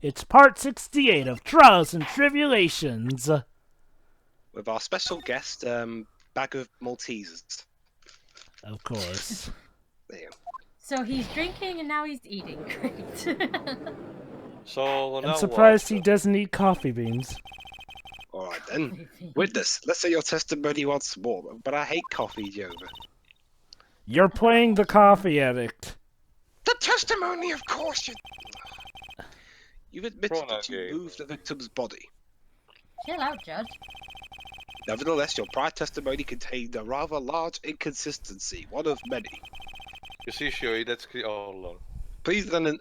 It's part 68 of Trials and Tribulations. With our special guest, bag of Maltesers. Of course. There. So he's drinking and now he's eating. Great. So I'm now surprised what? he doesn't eat coffee beans. Alright then. Witness, let's say your testimony once more, but I hate coffee, Jovah. You're playing the coffee addict. The testimony, of course, You've admitted Pronoun that you game. moved the victim's body. Chill out, Judge. Nevertheless, your prior testimony contained a rather large inconsistency, one of many. You see, Shui, that's clear. Oh, hold on.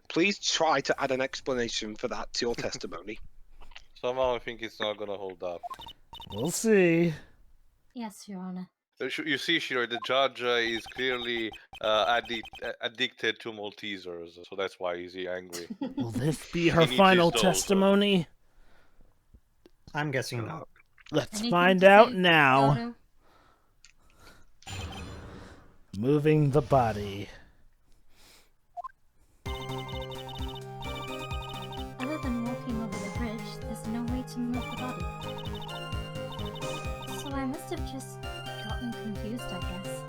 Please try to add an explanation for that to your testimony. Somehow I think it's not gonna hold up. We'll see. Yes, Your Honor. You see, Shiro, the judge is clearly addicted to Maltesers, so that's why he's angry. Will this be her He needs final his dose, testimony? I'm guessing not. Let's Anything find to out say, now. Dodo? Moving the body. Other than walking over the bridge, there's no way to move the body. So I must have just gotten confused, I guess.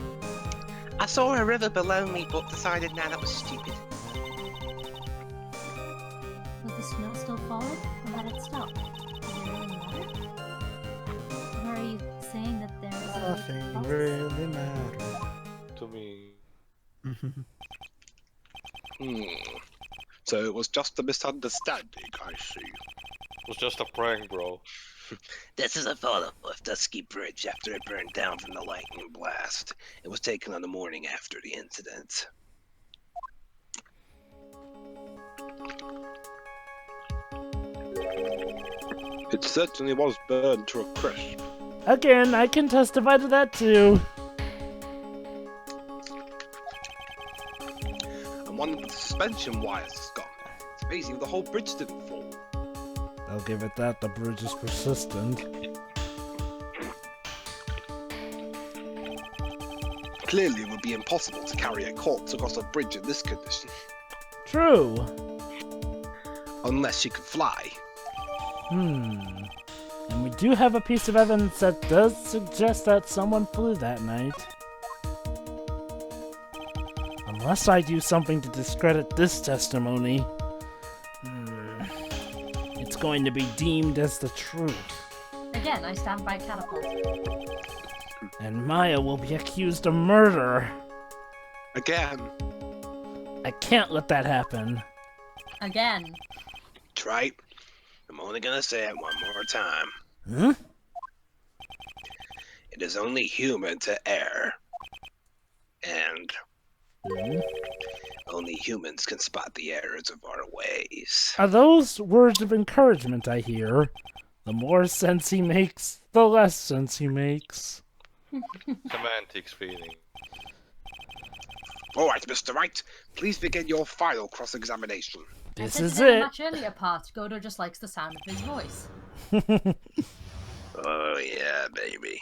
I saw a river below me, but decided now that was stupid. Was the snow still falling, or had it stopped? Does it really matter? Or are you saying that there is a Nothing false- really matters. To me. So it was just a misunderstanding, I see. It was just a prank, bro. This is a photo of Dusky Bridge after it burned down from the lightning blast. It was taken on the morning after the incident. It certainly was burned to a crisp. Again, I can testify to that too. And one of the suspension wires is gone. It's amazing the whole bridge didn't fall. I'll give it that, the bridge is persistent. Clearly, it would be impossible to carry a corpse across a bridge in this condition. True. Unless you could fly. And we do have a piece of evidence that does suggest that someone flew that night. Unless I do something to discredit this testimony, it's going to be deemed as the truth. Again, I stand by catapult. And Maya will be accused of murder. Again. I can't let that happen. Again. Right. I'm only gonna say it one more time. Huh? It is only human to err. And only humans can spot the errors of our ways. Are those words of encouragement I hear? The more sense he makes, the less sense he makes. Semantics feeling. Alright, Mr. Wright, please begin your final cross-examination. This I said is in the it. much earlier part, Godo just likes the sound of his voice. Oh yeah, baby.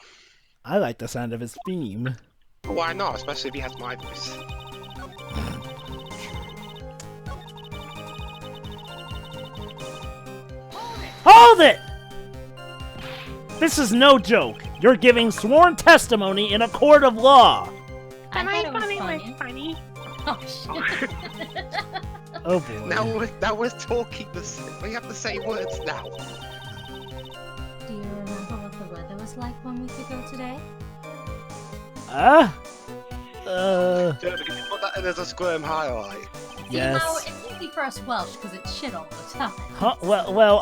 I like the sound of his theme. Why not, especially if he has my voice. Hold it! This is no joke. You're giving sworn testimony in a court of law. I thought it was funny. Oh shit. Oh boy. Now we're talking we have the same words now. Do you remember what the weather was like 1 week ago today? Can you put that in as a squirm highlight? Yes. You know, it's easy for us Welsh because it's shit all the time. Huh, well,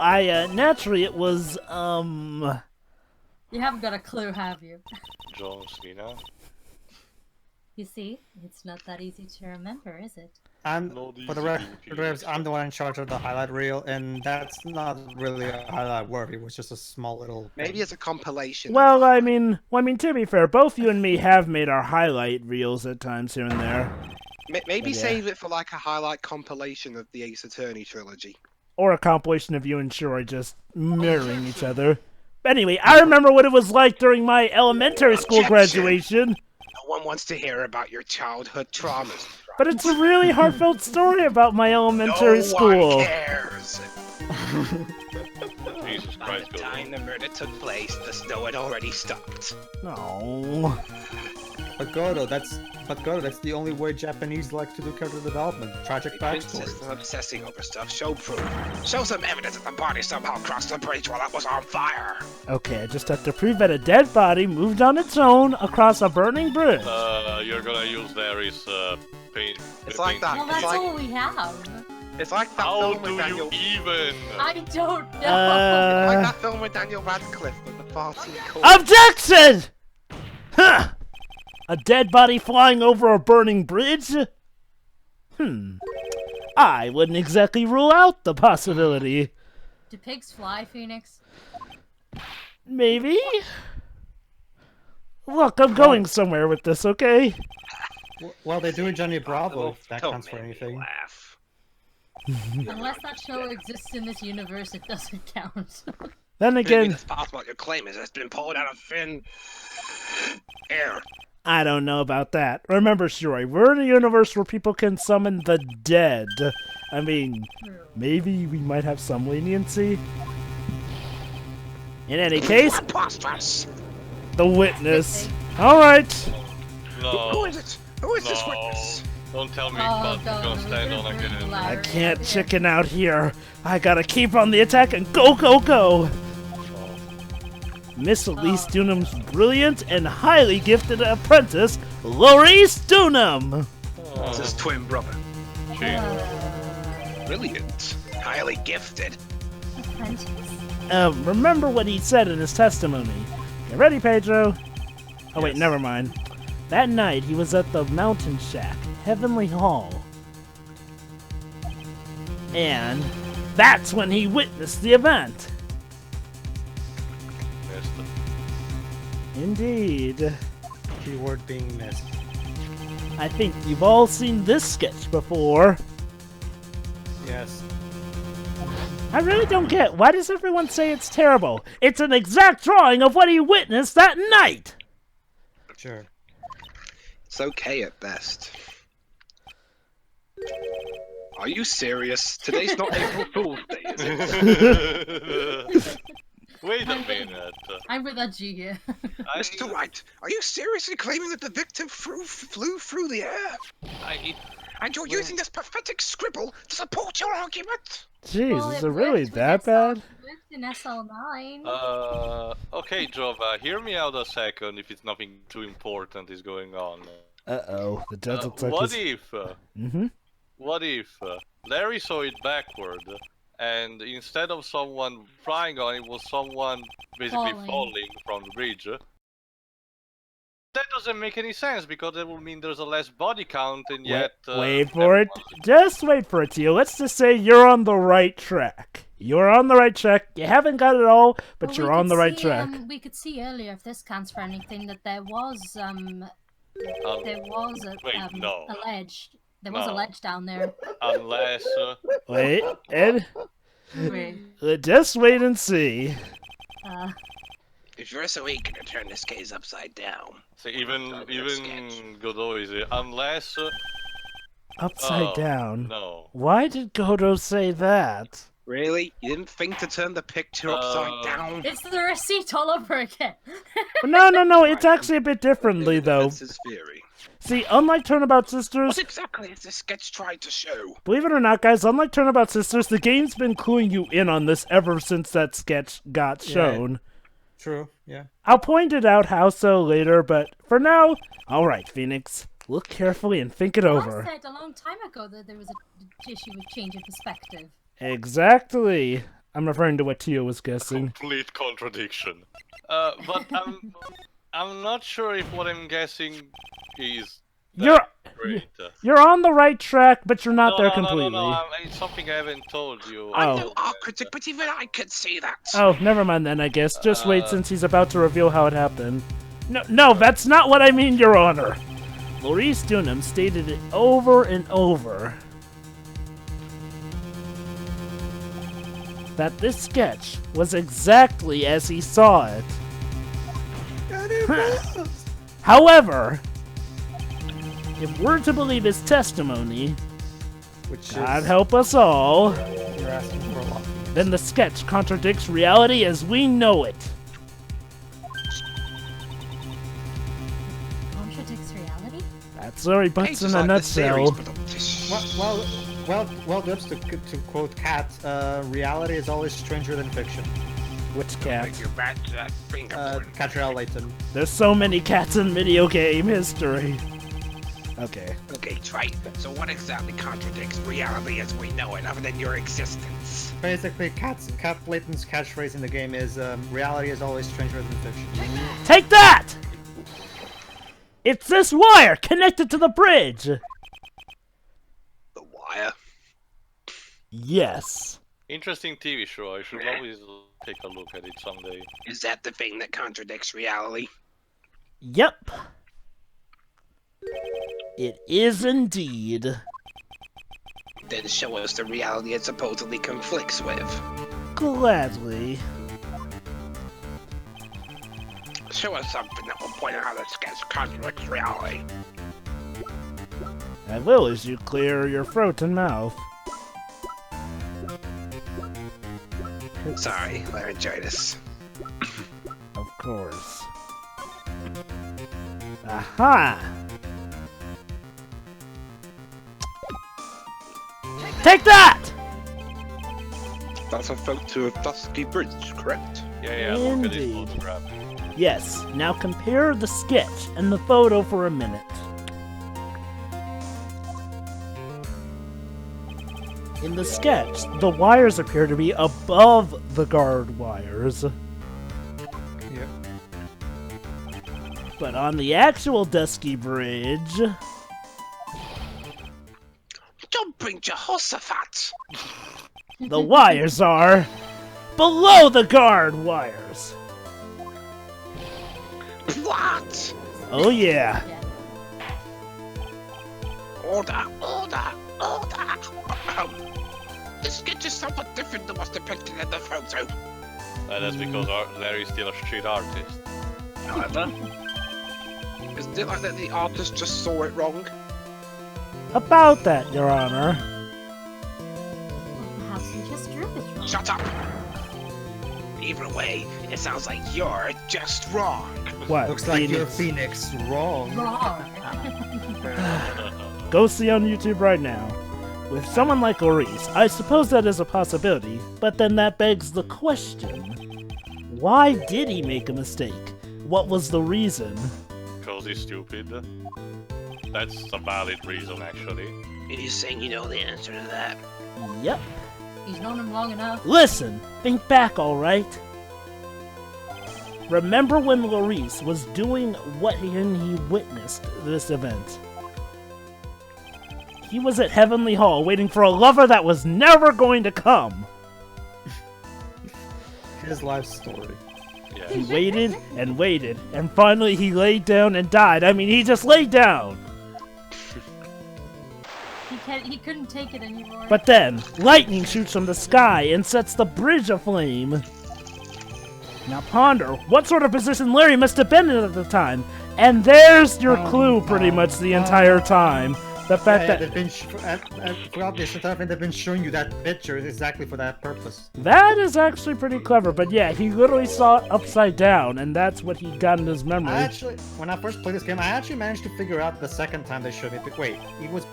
naturally it was, You haven't got a clue, have you? John Cena. You see, it's not that easy to remember, is it? And No, for the record, I'm the one in charge of the highlight reel, and that's not really a highlight word. It was just a small little. Maybe it's a compilation. well, I mean, to be fair, both you and me have made our highlight reels at times here and there. Maybe Yeah. save it for like a highlight compilation of the Ace Attorney trilogy. Or a compilation of you and Shuri just mirroring each other. But anyway, I remember what it was like during my elementary school Objection. graduation. No one wants to hear about your childhood traumas. But it's a really heartfelt story about my elementary no school. one cares. Jesus By Christ, the time the murder took place, the snow had already stopped. No. But Godo, that's the only way Japanese like to do character development. Tragic The backstory. princess is obsessing over stuff. Show proof. Show some evidence that the body somehow crossed the bridge while it was on fire. Okay, I just have to prove that a dead body moved on its own across a burning bridge. You're gonna use Larry's paint. It's like that. Well, It's that's like- all we have. It's like that How film do with Daniel. you even? I don't know. Like Uh, that film with Daniel Radcliffe with the farting corpse. Objection! Huh! A dead body flying over a burning bridge? I wouldn't exactly rule out the possibility. Do pigs fly, Phoenix? Maybe? Look, I'm going somewhere with this, okay? Well, they're doing Johnny Bravo, Oh, if that don't counts for make me anything. laugh. Unless that show exists in this universe, it doesn't count. Then Maybe again, it's possible your claim is it's been pulled out of thin air. I don't know about that. Remember, Shuri, we're in a universe where people can summon the dead. I mean, maybe we might have some leniency. In any case, Preposterous. the witness. Alright. Who No, is it? Who is this No. witness? don't tell me Oh, Buzz is God, gonna stand on we're again. glad. I can't chicken out here. I gotta keep on the attack and go, go, go. Miss Elise Dunham's brilliant and highly gifted apprentice, Maurice Dunham. It's his twin brother. Uh, Brilliant. Highly gifted. apprentice? Remember what he said in his testimony. Get ready, Pedro. Oh wait, Yes. never mind. That night he was at the Mountain Shack, Heavenly Hall. And that's when he witnessed the event. Missed it. Indeed. Keyword being missed. I think you've all seen this sketch before. Yes. I really don't get, why does everyone say it's terrible? It's an exact drawing of what he witnessed that night! Sure. It's okay at best. Are you serious? Today's not April Fool's Day, is it? Wait a minute. I'm with that G here. Mr. Wright, are you seriously claiming that the victim flew through the air? And you're using this pathetic scribble to support your argument? Jeez, Well, is it it really worked with that bad? It worked in SL9. Okay, Jovah, hear me out a second if it's nothing too important is going on. Uh-oh, the judge looks like What he's... if, Mm-hmm. what if Larry saw it backward, and instead of someone flying on it, was someone basically falling from the bridge? That doesn't make any sense, because that would mean there's a less body count, and yet... Wait for it. Just wait for it, Tio. Let's just say you're on the right track. You're on the right track. You haven't got it all, but Well, you're we on could the right see, track. We could see earlier, if this counts for anything, that there was no. alleged. There was No. alleged down there. Unless... Wait, Ed, Wait. just wait and see. If you're so eager to turn this case upside down. so even sketch. Godot is it. Unless... Upside down. No. Why did Godo say that? Really? You didn't think to turn the picture upside down? It's the receipt all over again. No, it's actually a bit differently, though. That's his theory. See, unlike Turnabout Sisters, What exactly is this sketch trying to show? believe it or not, guys, unlike Turnabout Sisters, the game's been cluing you in on this ever since that sketch got shown. True, yeah. I'll point it out how so later, but for now, alright, Phoenix. Look carefully and think it I over. said a long time ago that there was an issue with change of perspective. Exactly. I'm referring to what Tio was guessing. Complete contradiction. But I'm not sure if what I'm guessing is You're great. you're on the right track, but you're not there completely. No, it's something I haven't told you. I'm Oh. no art critic, but even I could see that. Oh, never mind then, I guess. Just wait since he's about to reveal how it happened. No, that's not what I mean, Your Honor. Maurice Dunham stated it over and over that this sketch was exactly as he saw it. However, if we're to believe his testimony, Which God is... help us all, You're asking for a lot. then the sketch contradicts reality as we know it. Contradicts reality? That's Larry Butts Pages in a like the series, nutshell. Well, Dubs, to quote Kat, reality is always stranger than fiction. Which cat? Catriel Layton. There's so many cats in video game history. Okay. Okay, right. So what exactly contradicts reality as we know it, other than your existence? Basically, Kat Layton's catchphrase in the game is, reality is always stranger than fiction. Take that! It's this wire connected to the bridge! The wire? Yes. Interesting TV show. I should always take a look at it someday. Is that the thing that contradicts reality? Yep. It is indeed. Then show us the reality it supposedly conflicts with. Gladly. Show us something that will point out how the sketch contradicts reality. I will as you clear your throat and mouth. Sorry, laryngitis. Of course. Aha! Take that! That's a photo of Dusky Bridge, correct? Yeah, look at this Indeed. photograph. Yes, now compare the sketch and the photo for a minute. In the sketch, the wires appear to be above the guard wires. Yep. But on the actual Dusky Bridge... Jumping Jehoshaphat! the wires are below the guard wires. What? Oh yeah. Order! This sketch is somewhat different than what's depicted in the photo. That's because Larry's still a street artist. However, isn't it like that the artist just saw it wrong? About that, Your Honor. Well, perhaps he just drew it wrong. Shut up! Either way, it sounds like you're just wrong. What? Looks like you're Phoenix? Phoenix wrong. Wrong. Go see on YouTube right now. With someone like Maurice, I suppose that is a possibility, but then that begs the question. Why did he make a mistake? What was the reason? Because he's stupid. That's a valid reason, actually. Are you saying you know the answer to that? Yep. He's known him long enough. Listen, think back, alright? Remember when Maurice was doing what he witnessed this event? He was at Heavenly Hall waiting for a lover that was never going to come. His life story. Yeah. He waited and waited, and finally he laid down and died. I mean, he just laid down. He couldn't take it anymore. But then, lightning shoots from the sky and sets the bridge aflame. Now ponder what sort of position Larry must have been in at the time. And there's your clue pretty much the entire time. The fact that... they've been throughout this entire thing, they've been showing you that picture exactly for that purpose. That is actually pretty clever, but yeah, he literally saw it upside down, and that's what he got in his memory. When I first played this game, I actually managed to figure out the second time they showed it. But wait, he was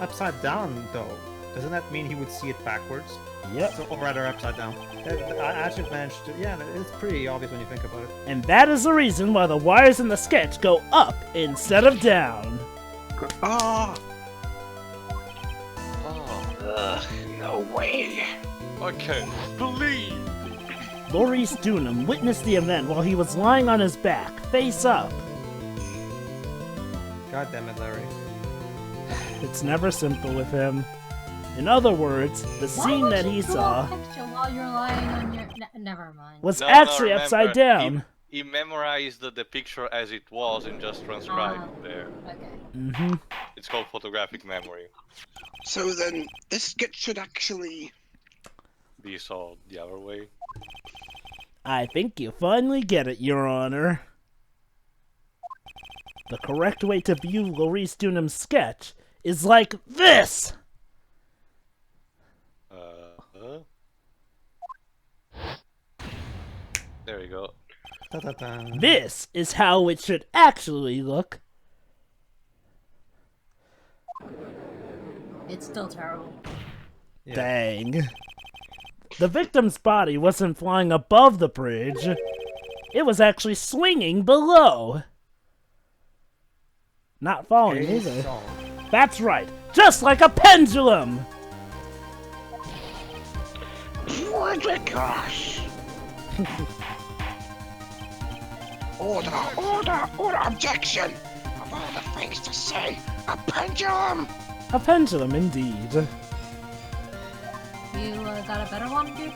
upside down though. Doesn't that mean he would see it backwards? Yep. So, or rather, upside down. I actually managed to. Yeah, it's pretty obvious when you think about it. And that is the reason why the wires in the sketch go up instead of down. Ah! No way. I can't believe. Maurice Dunham witnessed the event while he was lying on his back, face up. God damn it, Larry. It's never simple with him. In other words, the scene that he saw While you're lying on your... never mind. was No, actually remember, upside down. He memorized the picture as it was and just transcribed it there. Okay. Mm-hmm. It's called photographic memory. So then, this sketch should actually... Be saw the other way. I think you finally get it, Your Honor. The correct way to view Maurice Dunham's sketch is like this! Huh? There you go. Ta-ta-ta. This is how it should actually look. It's still terrible. Yeah. Dang. The victim's body wasn't flying above the bridge. It was actually swinging below. Not falling Okay, either. so- That's right. Just like a pendulum. What a gosh! Order, objection! Of all the things to say, a pendulum! A pendulum, indeed. You got a better one, dude?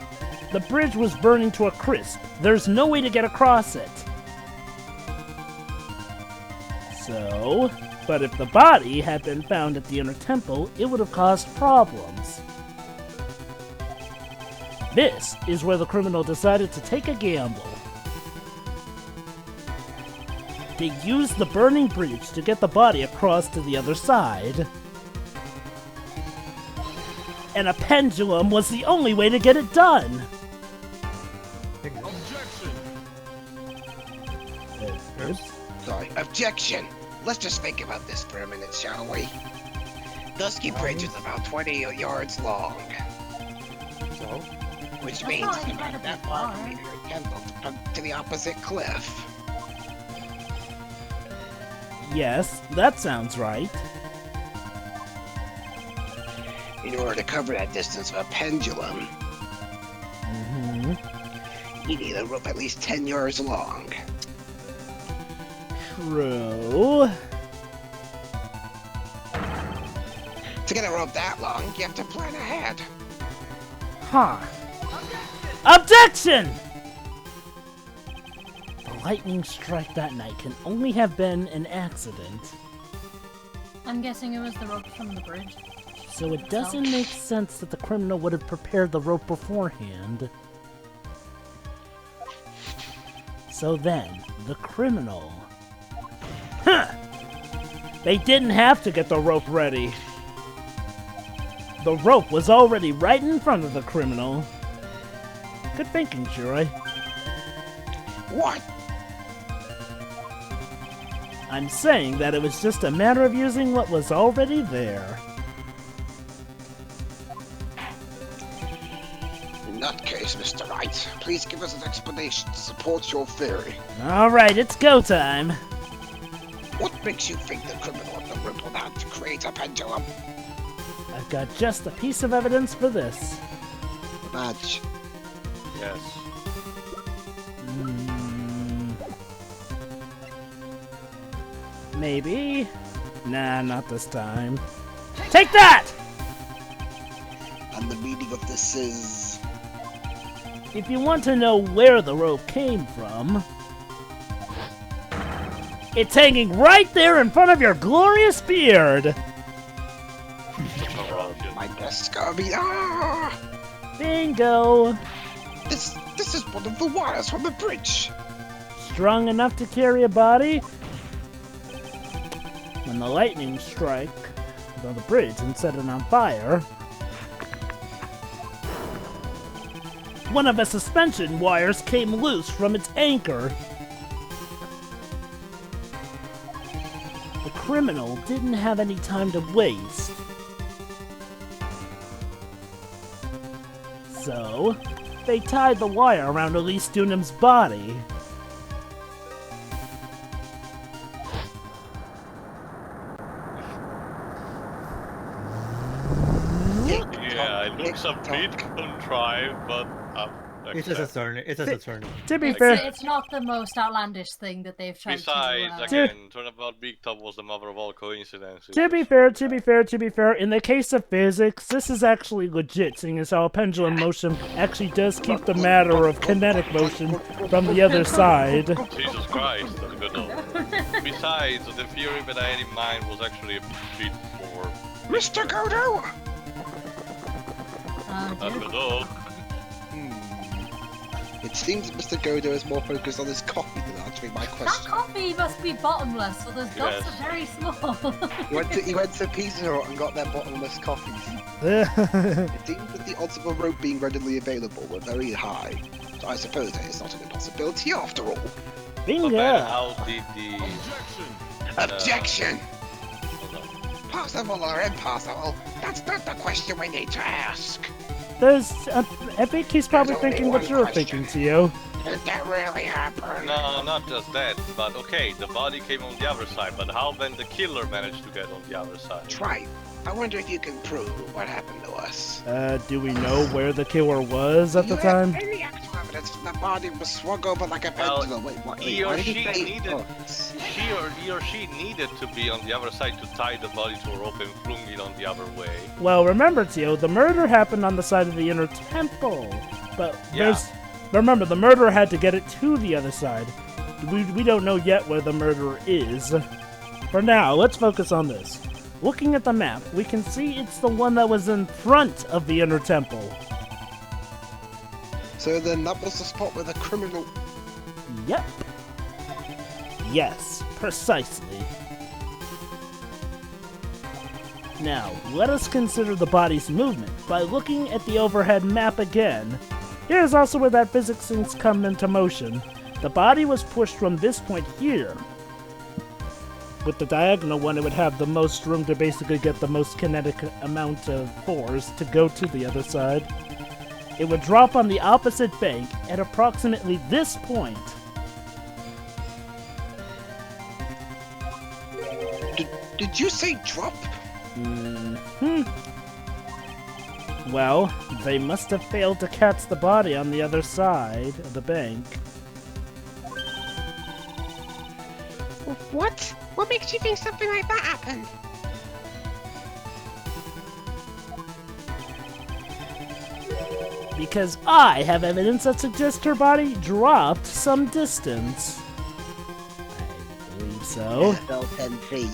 The bridge was burning to a crisp. There's no way to get across it. So, but if the body had been found at the inner temple, it would have caused problems. This is where the criminal decided to take a gamble. They used the burning bridge to get the body across to the other side. And a pendulum was the only way to get it done. Sorry, objection! Let's just think about this for a minute, shall we? Dusky Bridge is about 20 yards long, So? which That's means not it's about incredibly that far far. from the inner temple to the opposite cliff. Yes, that sounds right. In order to cover that distance of a pendulum, you need a rope at least 10 yards long. True. To get a rope that long, you have to plan ahead. Huh. Objection! The lightning strike that night can only have been an accident, I'm guessing it was the rope from the bridge. so it doesn't make sense that the criminal would have prepared the rope beforehand. So then, the criminal... Huh! They didn't have to get the rope ready. The rope was already right in front of the criminal. Good thinking, Shiroi. What? I'm saying that it was just a matter of using what was already there. In that case, Mr. Wright, please give us an explanation to support your theory. Alright, it's go time. What makes you think the criminal and the rope will have to create a pendulum? I've got just a piece of evidence for this. The badge. Yes. Maybe? Nah, not this time. Take that! And the meaning of this is... If you want to know where the rope came from, it's hanging right there in front of your glorious beard! My guess gotta be... Ah! Bingo! This is one of the wires from the bridge. Strong enough to carry a body? When the lightning struck on the bridge and set it on fire, one of the suspension wires came loose from its anchor. The criminal didn't have any time to waste. So, they tied the wire around Elise Dunham's body. Yeah, it looks a bit contrived, but It's just a turn. It's just a turn. To be fair, It's not the most outlandish thing that they've tried besides, to again, Turnabout Big Top was the mother of all coincidences. to be fair, in the case of physics, this is actually legit, seeing as how a pendulum motion actually does keep the matter of kinetic motion from the other side. Jesus Christ, that's good enough. Besides, the theory that I had in mind was actually a bit more... Mr. Godo! That's good enough. It seems that Mr. Godo is more focused on his coffee than answering my That question. coffee must be bottomless, so those dots Yes. are very small. He went to Pizza Hut and got their bottomless coffees. It seems that the odds of a rope being readily available were very high. So I suppose that it's not an impossibility after all. But Bingo! then how did the... Objection! Hold on. Possible or impossible? That's not the question we need to ask. There's, I think he's probably thinking what you're thinking, Tio. Did that really happen? No, not just that, but okay, the body came on the other side, but how then the killer managed to get on the other side? Try. I wonder if you can prove what happened to us. Do we know where the killer was at the Do you have time? any actual evidence that the body was swung over like a Well, pendulum? Wait, what? he or why did she say- needed- oh. He or she needed to be on the other side to tie the body to a rope and flung it on the other way. Well, remember, Tio, the murder happened on the side of the inner temple. But there's... Remember, the murderer had to get it to the other side. We don't know yet where the murderer is. For now, let's focus on this. Looking at the map, we can see it's the one that was in front of the inner temple. So then that was the spot where the criminal... Yep. Yes, precisely. Now, let us consider the body's movement by looking at the overhead map again. Here's also where that physics things come into motion. The body was pushed from this point here. With the diagonal one, it would have the most room to basically get the most kinetic amount of force to go to the other side. It would drop on the opposite bank at approximately this point. Did you say drop? Well, they must have failed to catch the body on the other side of the bank. What? What makes you think something like that happened? Because I have evidence that suggests her body dropped some distance. I believe so. Fell 10 feet.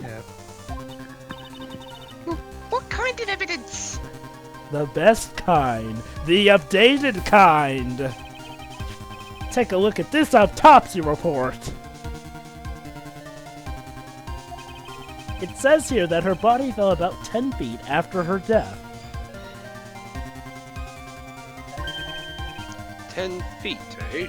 Yeah. What kind of evidence? The best kind. The updated kind. Take a look at this autopsy report. It says here that her body fell about 10 feet after her death. 10 feet, eh?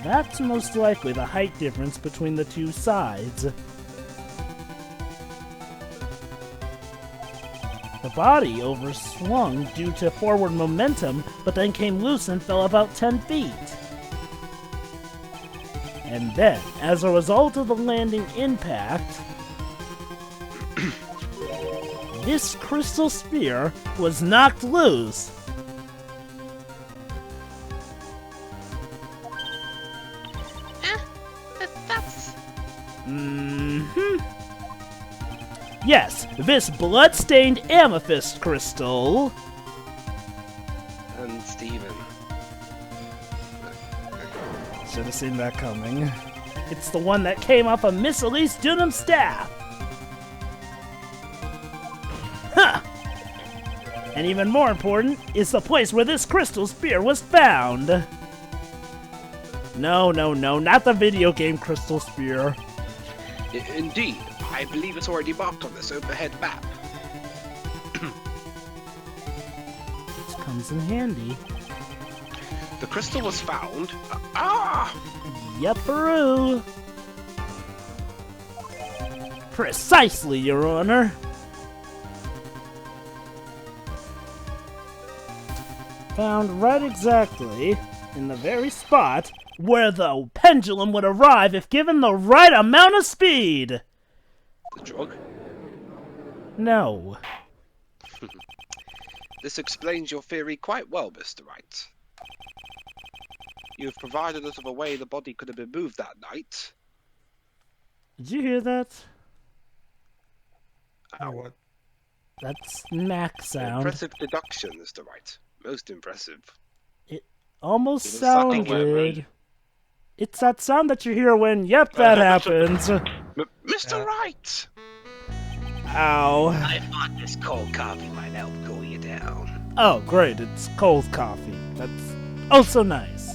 That's most likely the height difference between the two sides. The body overswung due to forward momentum, but then came loose and fell about 10 feet. And then, as a result of the landing impact, this crystal sphere was knocked loose. That's... Yes, this blood-stained amethyst crystal. And Steven. Should have seen that coming. It's the one that came off of Miss Elise Dunham's staff. Huh! And even more important is the place where this crystal spear was found. No, not the video game crystal spear. Indeed. I believe it's already marked on this overhead map. Which comes in handy. The crystal was found... Yepperoo. Precisely, Your Honor. Found right exactly in the very spot where the pendulum would arrive if given the right amount of speed. The drug? No. This explains your theory quite well, Mr. Wright. You've provided us with a way the body could have been moved that night. Did you hear that? What? That's Mac sound. Impressive deduction, Mr. Wright. Most impressive. Almost It was sucking sounded. It's that sound that you hear when, yep, that happens. Mr. Wright! Ow. I thought this cold coffee might help cool you down. Oh, great, it's cold coffee. That's oh so nice.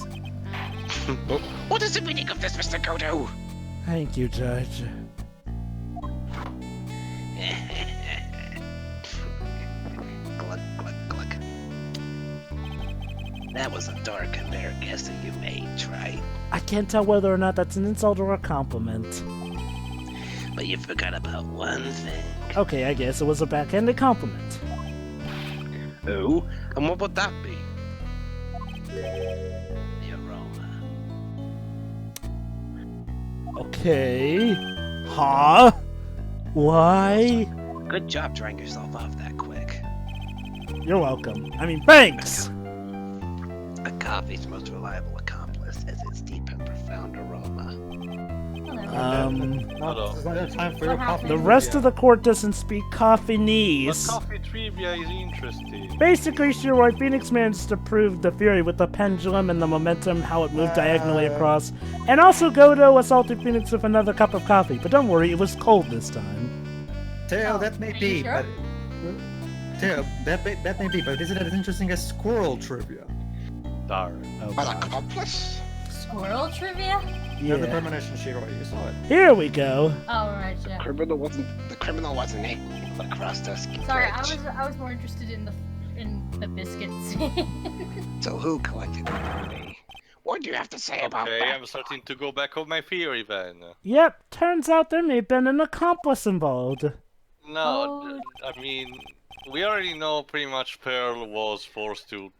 What is the meaning of this, Mr. Godo? Thank you, Judge. Glug, glug, glug. That was a dark and bare guess that you made, Wright. I can't tell whether or not that's an insult or a compliment. But you forgot about one thing. Okay, I guess it was a backhanded compliment. Oh? And what would that be? The aroma. Okay. Huh? Why? Good job drying yourself off that quick. You're welcome. I mean, thanks! A coffee's most reliable accomplice is its deep and profound aroma. There's not enough time for your coffee. The rest of the court doesn't speak But Coffee-nese. coffee trivia is interesting. Basically, Shiroi Phoenix managed to prove the theory with the pendulum and the momentum, how it moved diagonally across. And also Godo assaulted Phoenix with another cup of coffee. But don't worry, it was cold this time. Tail, that may Are you be, sure? but... Tail, that may be, but isn't it as interesting as squirrel trivia? Darn. Oh, An God. accomplice? Squirrel trivia? Yeah. The Yeah. premonition, Shiroi, you saw it. Here we go. Oh, right, yeah. The criminal wasn't able to cross Dusky Sorry, Bridge. I was more interested in the biscuits. So who collected the booty? What do you have to say about Okay, that? I'm starting to go back on my theory then. Yep, turns out there may have been an accomplice involved. No, I mean, we already know pretty much Pearl was forced to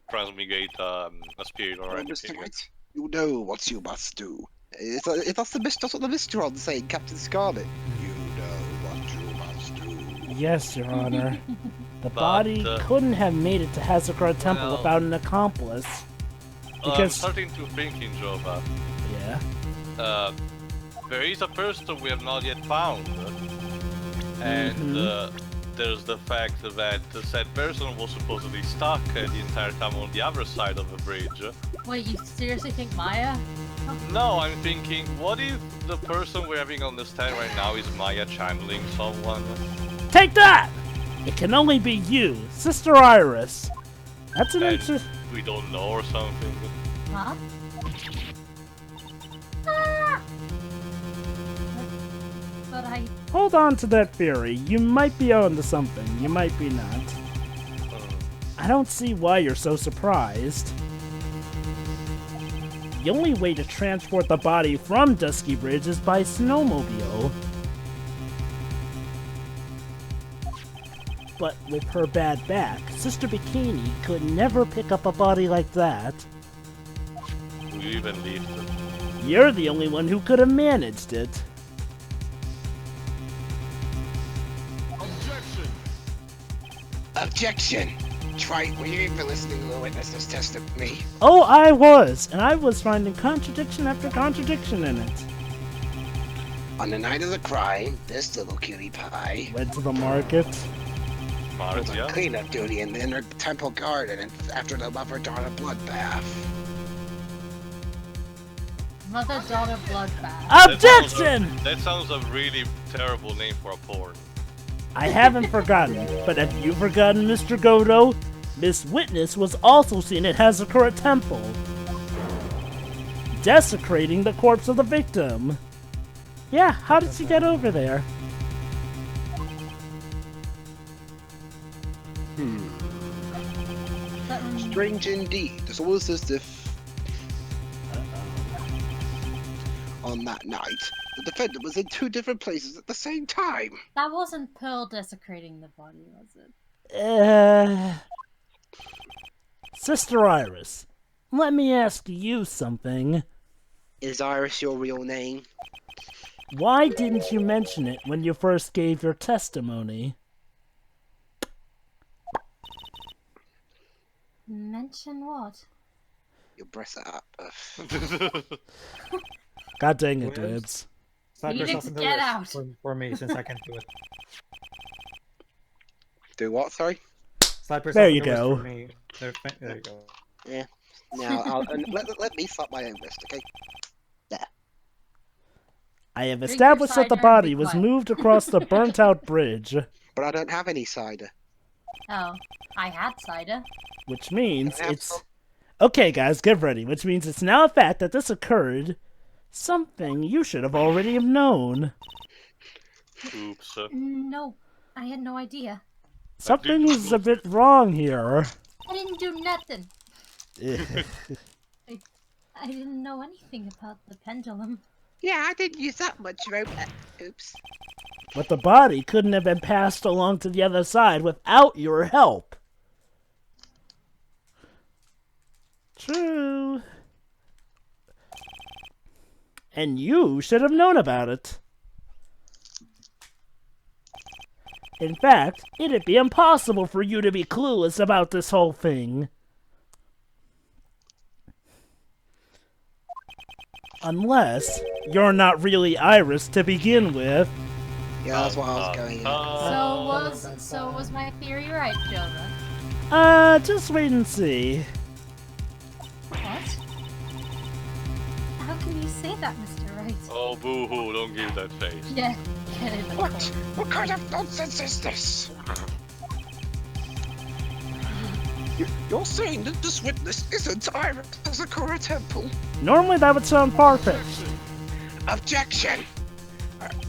transmigate a spirit or Oh, anything. Mr. Wright, you know what you must do. That's what the Mistron saying, Captain Scarlet. You know what you must do. Yes, Your Honor. The But, body couldn't have made it to Hazakura Temple well- without an accomplice. I'm Because- starting to think in Jovah. Yeah. There is a person we have not yet found. And there's the fact that the said person was supposedly stuck the entire time on the other side of the bridge. Wait, you seriously think Maya? No, I'm thinking, what if the person we're having on the stand right now is Maya channeling someone? Take that! It can only be you, Sister Iris. That's an And interesting. we don't know or something. Huh? Ah! But I... Hold on to that theory. You might be onto something. You might be not. I don't see why you're so surprised. The only way to transport the body from Dusky Bridge is by snowmobile. But with her bad back, Sister Bikini could never pick up a body like that. We even leave them. You're the only one who could have managed it. Objection! Try, were you even listening to the witness's testimony? Oh, I was, and I was finding contradiction after contradiction in it. On the night of the crime, this little cutie pie Went to the market. was on Marzia? cleanup duty in the inner temple garden after the mother-daughter bloodbath. Mother-daughter bloodbath. Objection! That sounds a really terrible name for a porn. I haven't forgotten, but have you forgotten, Mr. Godo? Miss Witness was also seen at Hazakura Temple, desecrating the corpse of the victim. Yeah, how did she get over there? Strange indeed. It's almost as if on that night, the defendant was in two different places at the same time. That wasn't Pearl desecrating the body, was it? Sister Iris, let me ask you something. Is Iris your real name? Why didn't you mention it when you first gave your testimony? Mention what? Your breasts are up. God dang it, Yes. Dibs. Slap Phoenix, yourself in the get wrist out. for me, since I can't do it. Do what, sorry? Slap yourself There in you the wrist go. for me. There you go. Yeah. Now, let me slap my own wrist, okay? There. I have Drink established your that the cider and body be was quiet. moved across the burnt-out bridge, But I don't have any cider. Oh, I had cider. which means Can I have it's... some? Okay, guys, get ready. Which means it's now a fact that this occurred. Something you should have already have known. Oops. No, I had no idea. Something is a bit wrong here. I didn't do nothing. I didn't know anything about the pendulum. Yeah, I didn't use that much rope. Oops. But the body couldn't have been passed along to the other side without your help. True. And you should have known about it. In fact, it'd be impossible for you to be clueless about this whole thing. Unless you're not really Iris to begin with. Yeah, that's what I was going at. So was my theory right, Jovah? Just wait and see. What? How can you say that, Mr. Wright? Oh, boo-hoo, don't give that face. Yeah, get in the What? corner. What kind of nonsense is this? You're saying that this witness isn't Iris Sakura Temple? Normally that would sound far-fetched. Objection!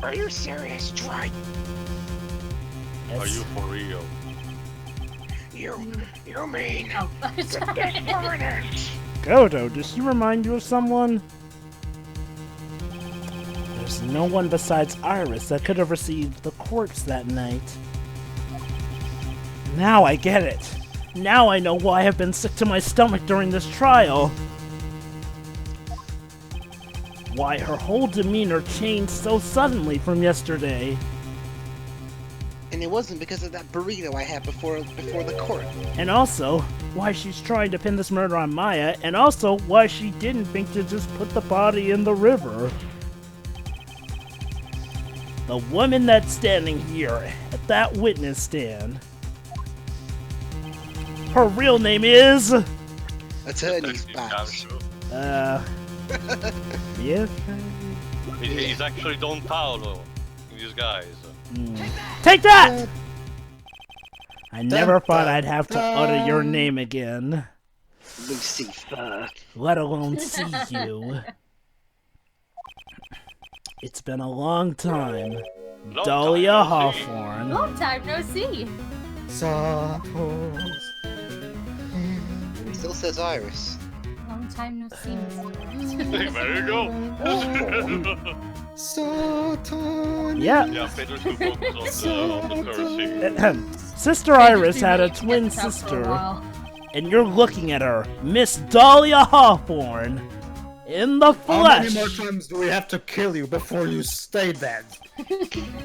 Are you serious, Wright? Are you for real? You mean Oh, sorry. permanent? Godo, does she remind you of someone? There's no one besides Iris that could have received the corpse that night. Now I get it. Now I know why I've been sick to my stomach during this trial. Why her whole demeanor changed so suddenly from yesterday. And it wasn't because of that burrito I had before the court. And also, why she's trying to pin this murder on Maya, and also why she didn't think to just put the body in the river. The woman that's standing here at that witness stand. Her real name is... Attorney's badge. Yeah. He's actually Don Paolo in disguise. Take that! I never thought I'd have to utter your name again, Lucifer. let alone see you. It's been a long time. Long Dahlia time no see. Hawthorne. Long time no see. Suppose. He still says Iris. Long time no see, Mr. Wright. There you go. Satan. Yeah. Yeah, better to focus on the cursing. Sister Iris had a twin Gets out for a sister, while. and you're looking at her, Miss Dahlia Hawthorne, in the How many flesh. more times do we have to kill you before you stay dead?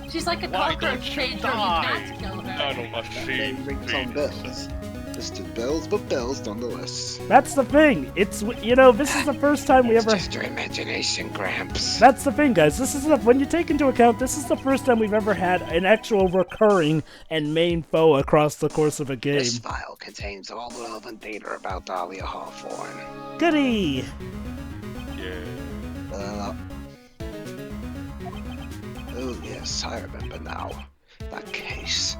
She's like a Why cockroach don't you pager. You die? can't kill her. Nanomachine. Rings on bells. Just bells, but bells nonetheless. That's the thing. It's, you know, this is the first time we It's ever... just your imagination, Gramps. That's the thing, guys. This is when you take into account, this is the first time we've ever had an actual recurring and main foe across the course of a game. This file contains all the relevant data about Dahlia Hawthorne. Goody! Yeah. Oh yes, I remember now. That case.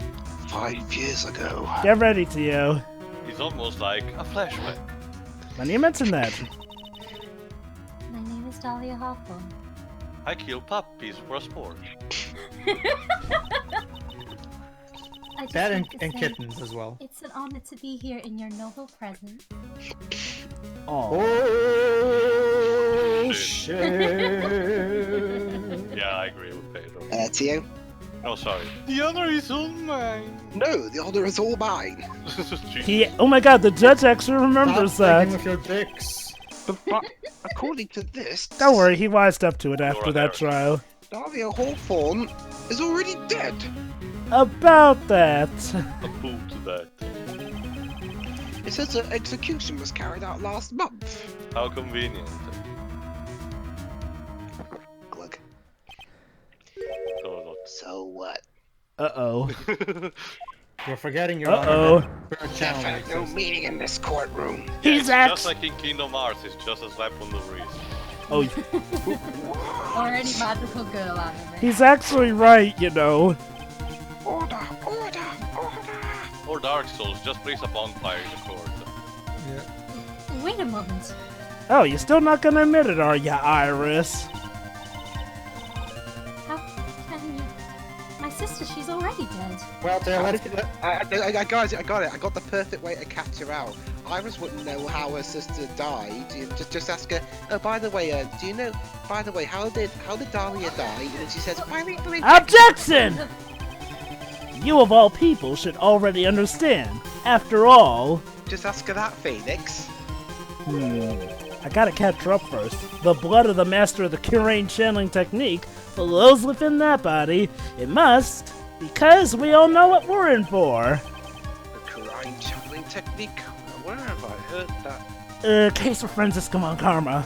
5 years ago. Get ready, Tio. He's almost like a flashback. When you mention that, My name is Dahlia Hawthorne. I kill puppies for a sport. I just That want to and say kittens as well. It's an honor to be here in your noble presence. oh, Oh shit! Yeah, I agree with Pedro. Tio? Oh, sorry. The honor is all mine. No, the honor is all mine. he. Oh my God, the judge actually remembers Stop that. with your dicks. But according to this, Don't worry, he wised up to it after You're that there. trial. Dahlia Hawthorne is already dead. About that. A fool to that. It says her execution was carried out last month. How convenient. Glug. So So what? Uh-oh. You're forgetting your Uh-oh. Bird channel. Definitely no exists. meeting in this courtroom. He's it's act- just like in Kingdom Hearts, it's just a slap on the wrist. Oh, Or any magical girl anime. he's actually right, you know. Order, order, order. Or Dark Souls, just place a bonfire in the court. Yeah. Wait a moment. Oh, you're still not gonna admit it, are ya, Iris? How can you... My sister, she's already dead. Well, let's I got it. I got the perfect way to catch her out. Iris wouldn't know how her sister died. You just ask her. Oh, by the way, do you know? By the way, how did Dahlia die? And then she says, Objection! You of all people should already understand. After all... Just ask her that, Phoenix. I gotta catch her up first. The blood of the master of the Curane channeling technique flows within that body. It must, because we all know what we're in for. The Kurine channeling technique. Where have I heard that? Case of Francisco Karma.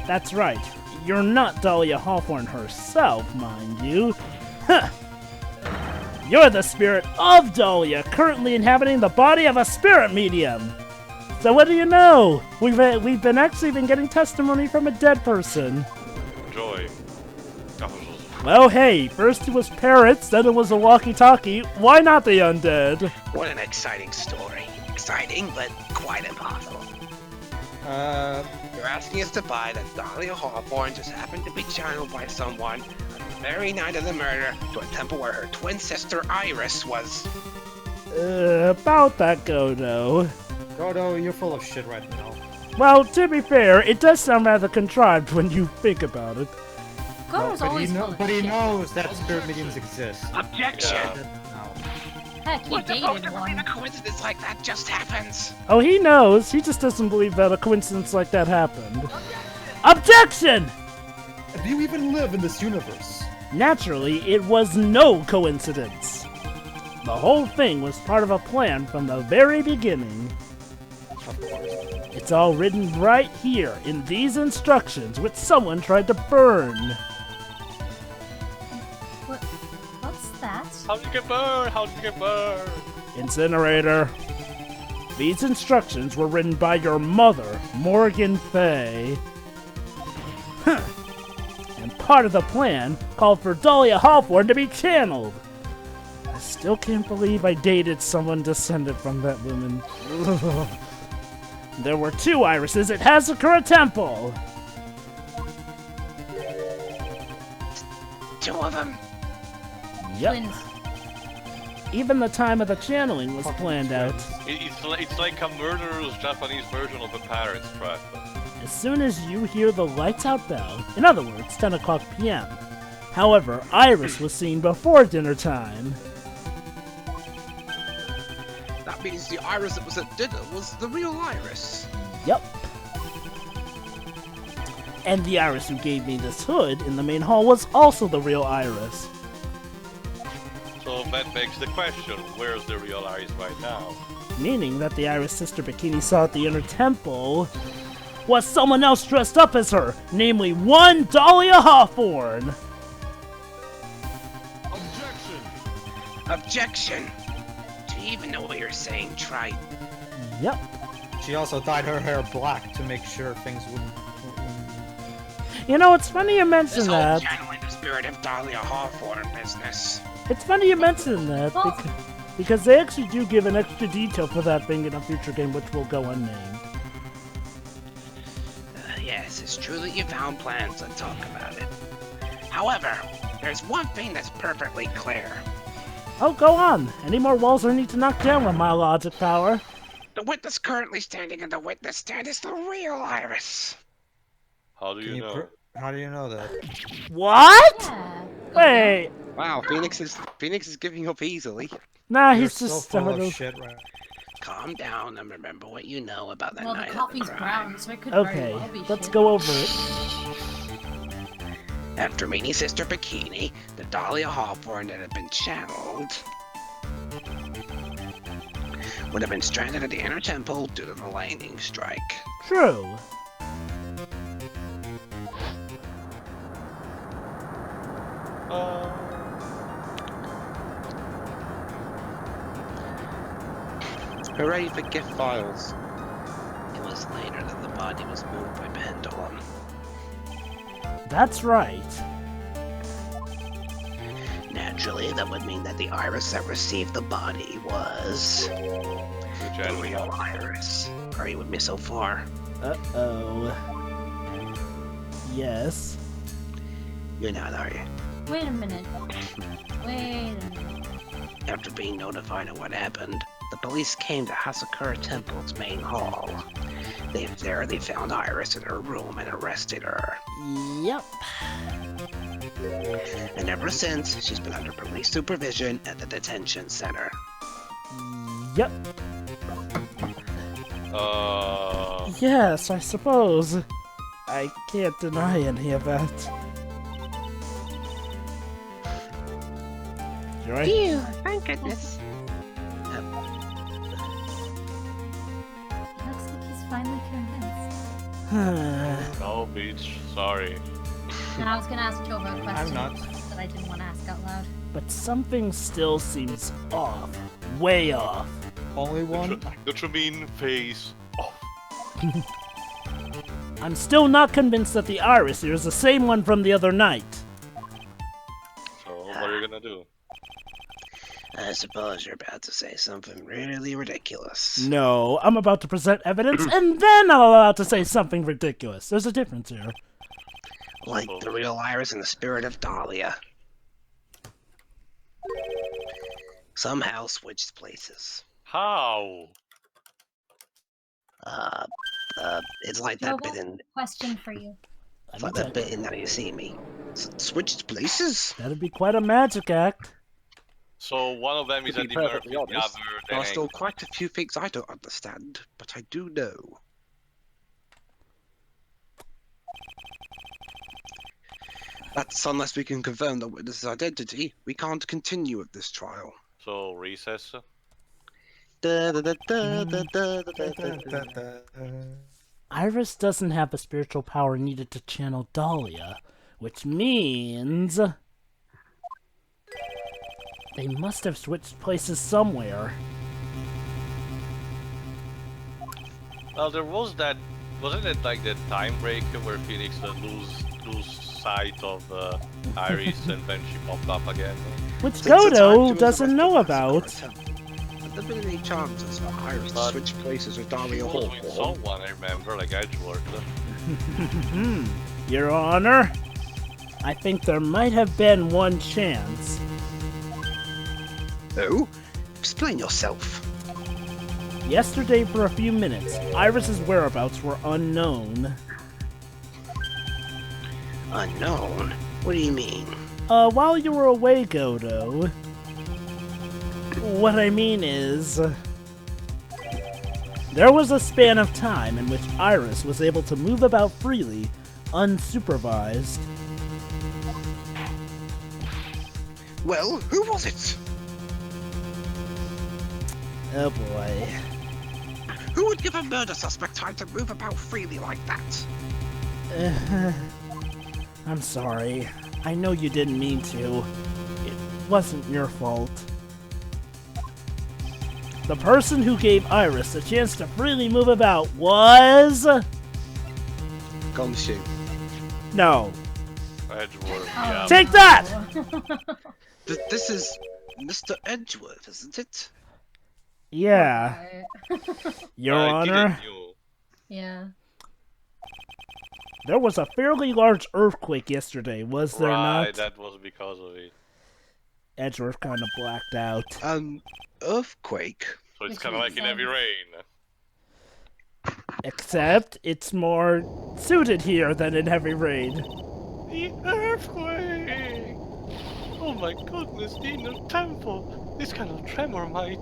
That's right. You're not Dahlia Hawthorne herself, mind you. Huh. You're the spirit of Dahlia, currently inhabiting the body of a spirit medium. So what do you know? We've been actually getting testimony from a dead person. Joy. Well, hey, first it was parrots, then it was a walkie-talkie. Why not the undead? What an exciting story. Exciting, but quite impossible. You're asking us to buy that Dahlia Hawthorne just happened to be channeled by someone on the very night of the murder to a temple where her twin sister Iris was. About that, Godo. Godo, you're full of shit right now. Well, to be fair, it does sound rather contrived when you think about it. Godo's always full of But he shit. knows that spirit mediums exist. Objection! Heck, he We're supposed dated to believe one. a coincidence like that just happens. Oh, he knows. He just doesn't believe that a coincidence like that happened. Objection! Do you even live in this universe? Naturally, it was no coincidence. The whole thing was part of a plan from the very beginning. Of course. It's all written right here in these instructions, which someone tried to burn. What's that? How'd you get burned? How'd you get burned? Incinerator. These instructions were written by your mother, Morgan Fay. Huh. And part of the plan called for Dahlia Hawthorne to be channeled. I still can't believe I dated someone descended from that woman. There were 2 irises at Hazakura Temple. 2 of them. Yep. Twins. Even the time of the channeling was planned out. It's like a murderous Japanese version of a parent's trap. As soon as you hear the lights out bell, in other words, 10 o'clock p.m. However, Iris was seen before dinner time. That means the Iris that was at dinner was the real Iris. Yep. And the Iris who gave me this hood in the main hall was also the real Iris. So that begs the question, where's the real Iris right now? Meaning that the Iris Sister Bikini saw at the inner temple was someone else dressed up as her, namely one Dahlia Hawthorne. Objection! Do you even know what you're saying, Trite? Yep. She also dyed her hair black to make sure things wouldn't... You know, it's funny you mention This whole that. channeling the spirit of Dahlia Hawthorne business. It's funny you mention that because they actually do give an extra detail for that thing in a future game, which will go unnamed. Yes, it's true that you found plans to talk about it. However, there's one thing that's perfectly clear. Oh, go on. Any more walls I need to knock down with my logic power? The witness currently standing in the witness stand is the real Iris. How do you know? How do you know that? What? Yeah. Wait. Wow, Phoenix is giving up easily. Nah, You're he's so just full startled. of shit, right? Calm down and remember what you know about that Well, the night coffee's of the crime. brown, so it could very Okay, well be let's shit. go over it. After meeting Sister Bikini, the Dahlia Hawthorne that had been channeled would have been stranded at the inner temple due to the lightning strike. True. Hooray for gift files. It was hours later that the body was moved by Pendulum. That's right. Naturally, that would mean that the iris that received the body was the real iris. Are you with me so far? Uh-oh. Yes. You're not, are you? Wait a minute. After being notified of what happened, the police came to Hasakura Temple's main hall. They found Iris in her room and arrested her. Yep. And ever since, she's been under police supervision at the detention center. Yep. Yes, I suppose. I can't deny any of that. Right? Phew, thank goodness. Looks like he's finally convinced. No, Beach. Sorry. And I was gonna ask Jovah a question I'm not. that I didn't want to ask out loud. But something still seems off. Way off. Only one? What you mean, face off? I'm still not convinced that the iris here is the same one from the other night. So, what are you gonna do? I suppose you're about to say something really ridiculous. No, I'm about to present evidence, and then I'm about to say something ridiculous. There's a difference here. Like the real Iris and the spirit of Dahlia. Somehow switched places. How? It's like that Jovah, bit in... question for you. It's like that bit in Now You See Me. Switched places? That'd be quite a magic act. So one of them is To Eddie be Murphy, perfectly the honest, other There are then still quite a few things I don't understand, but I do know. That's unless we can confirm the witness's identity, we can't continue with this trial. So recess. Iris doesn't have the spiritual power needed to channel Dahlia, which means... they must have switched places somewhere. Well, there was that. Wasn't it like the time break where Phoenix lose sight of Iris and then she popped up again? Which Since the time she Godo was doesn't arrested know by about. Hasakura Temple, have there been any chances for Iris to But switch places with Dahlia She was with Hawthorne? someone, I remember, like Edgeworth. Your Honor, I think there might have been one chance. Oh? Explain yourself. Yesterday, for a few minutes, Iris's whereabouts were unknown. Unknown? What do you mean? While you were away, Godo. What I mean is... there was a span of time in which Iris was able to move about freely, unsupervised. Well, who was it? Oh boy. Who would give a murder suspect time to move about freely like that? I'm sorry. I know you didn't mean to. It wasn't your fault. The person who gave Iris a chance to freely move about was... Gumshoe. No. Edgeworth, Oh. yeah. Take that! This is Mr. Edgeworth, isn't it? Yeah. Your I Honor, didn't knew. Yeah. there was a fairly large earthquake yesterday, was there Right, not? that was because of it. Edgeworth kind of blacked out. Earthquake? So it's Which kind of like makes in Heavy sense. Rain. Except, it's more suited here than in Heavy Rain. The earthquake! Oh my goodness, the inner temple! This kind of tremor might...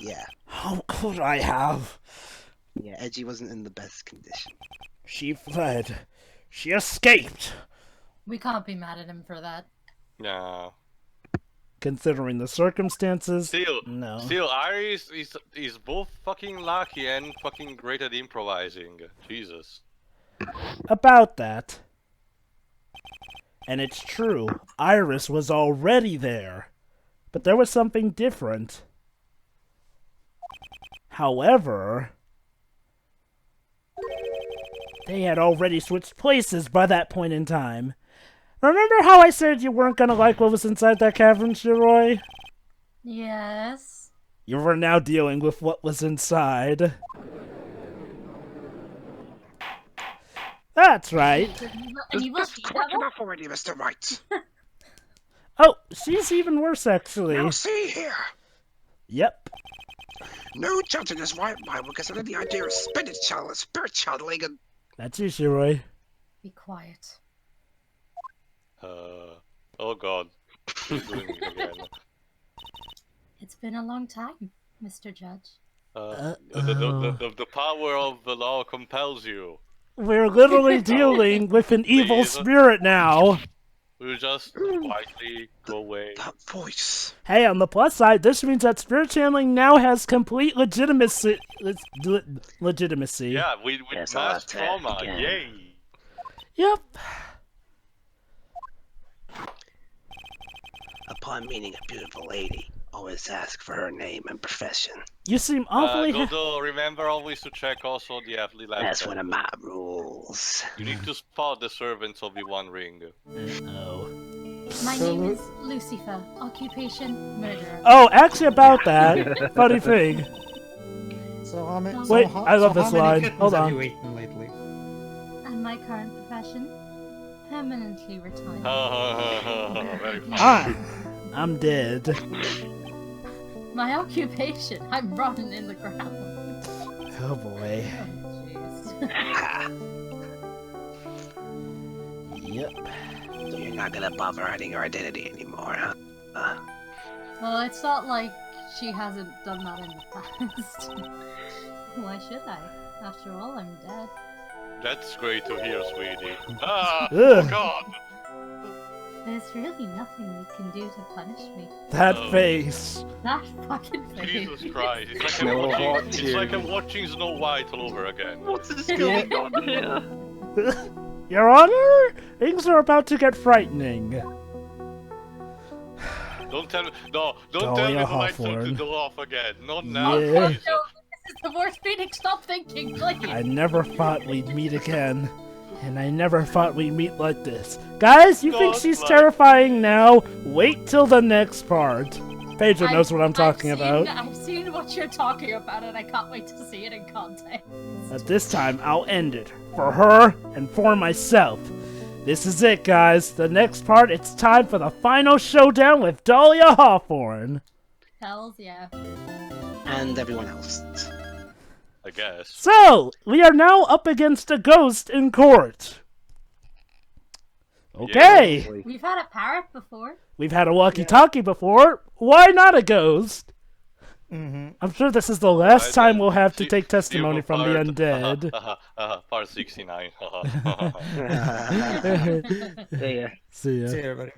Yeah. How could I have? Yeah, Edgy wasn't in the best condition. She fled. She escaped. We can't be mad at him for that. Yeah. Considering the circumstances, Still, no. Iris is both fucking lucky and fucking great at improvising. Jesus. About that. And it's true, Iris was already there. But there was something different. However, they had already switched places by that point in time. Remember how I said you weren't gonna like what was inside that cavern, Shiroi? Yes. You were now dealing with what was inside. That's right. And you will That's see quite that? enough already, Mr. Wright. Oh, she's even worse, actually. Now see here. Yep. No judge in his right mind will consider the idea of spirit channeling and... That's you, Shiroi. Be quiet. Oh god. He's doing it again. It's been a long time, Mr. Judge. The power of the law compels you. We're literally dealing with an evil Please. spirit now. We'll just quietly go away. That voice. Hey, on the plus side, this means that spirit channeling now has complete legitimacy. Legitimacy. Yeah, with Yes, mass I'll attack trauma. again. Yay! Yep. Upon meeting a beautiful lady, always ask for her name and profession. You seem awfully. Dodo, remember always to check also the athlete left. That's one of my rules. You need to spot the servants of the One Ring. Oh. My name is Lucifer. Occupation, murderer. Oh, actually, about that. Funny thing. So how many? Wait, I love this line. Hold Have on. you eaten lately? And my current profession? Permanently retired. Very funny. Ah, I'm dead. My occupation? I'm rotten in the ground. Oh boy. Oh, jeez. Yep. So you're not gonna bother hiding her identity anymore, huh? Well, it's not like she hasn't done that in the past. Why should I? After all, I'm dead. That's great to hear, sweetie. Ah, Ugh. oh god! There's really nothing you can do to punish me. That Oh. face. That fucking face. Jesus Christ! It's like, No I'm hot watching, it's tears. like I'm watching Snow White all over again. What is going on here? Your Honor, things are about to get frightening. Don't tell me. No, don't tell me Dahlia the lights don't Hawthorne. go off again. Not now. Yeah. Oh, no, Jesus. this is the worst Phoenix. Stop thinking, please. I never thought we'd meet again. And I never thought we'd meet like this. Guys, you think God, she's like- terrifying now? Wait till the next part. Pedro knows what I'm talking about. I've seen what you're talking about, and I can't wait to see it in context. But this time, I'll end it. For her and for myself. This is it, guys. The next part, it's time for the final showdown with Dahlia Hawthorne. Hells yeah. And everyone else. I guess. So, we are now up against a ghost in court. Okay. We've had a parrot before. We've had a walkie-talkie before. Why not a ghost? Mm-hmm. I'm sure this is the last Right, time we'll have to see- take testimony see from the part- undead. Part 69. See ya. See ya. See you, everybody.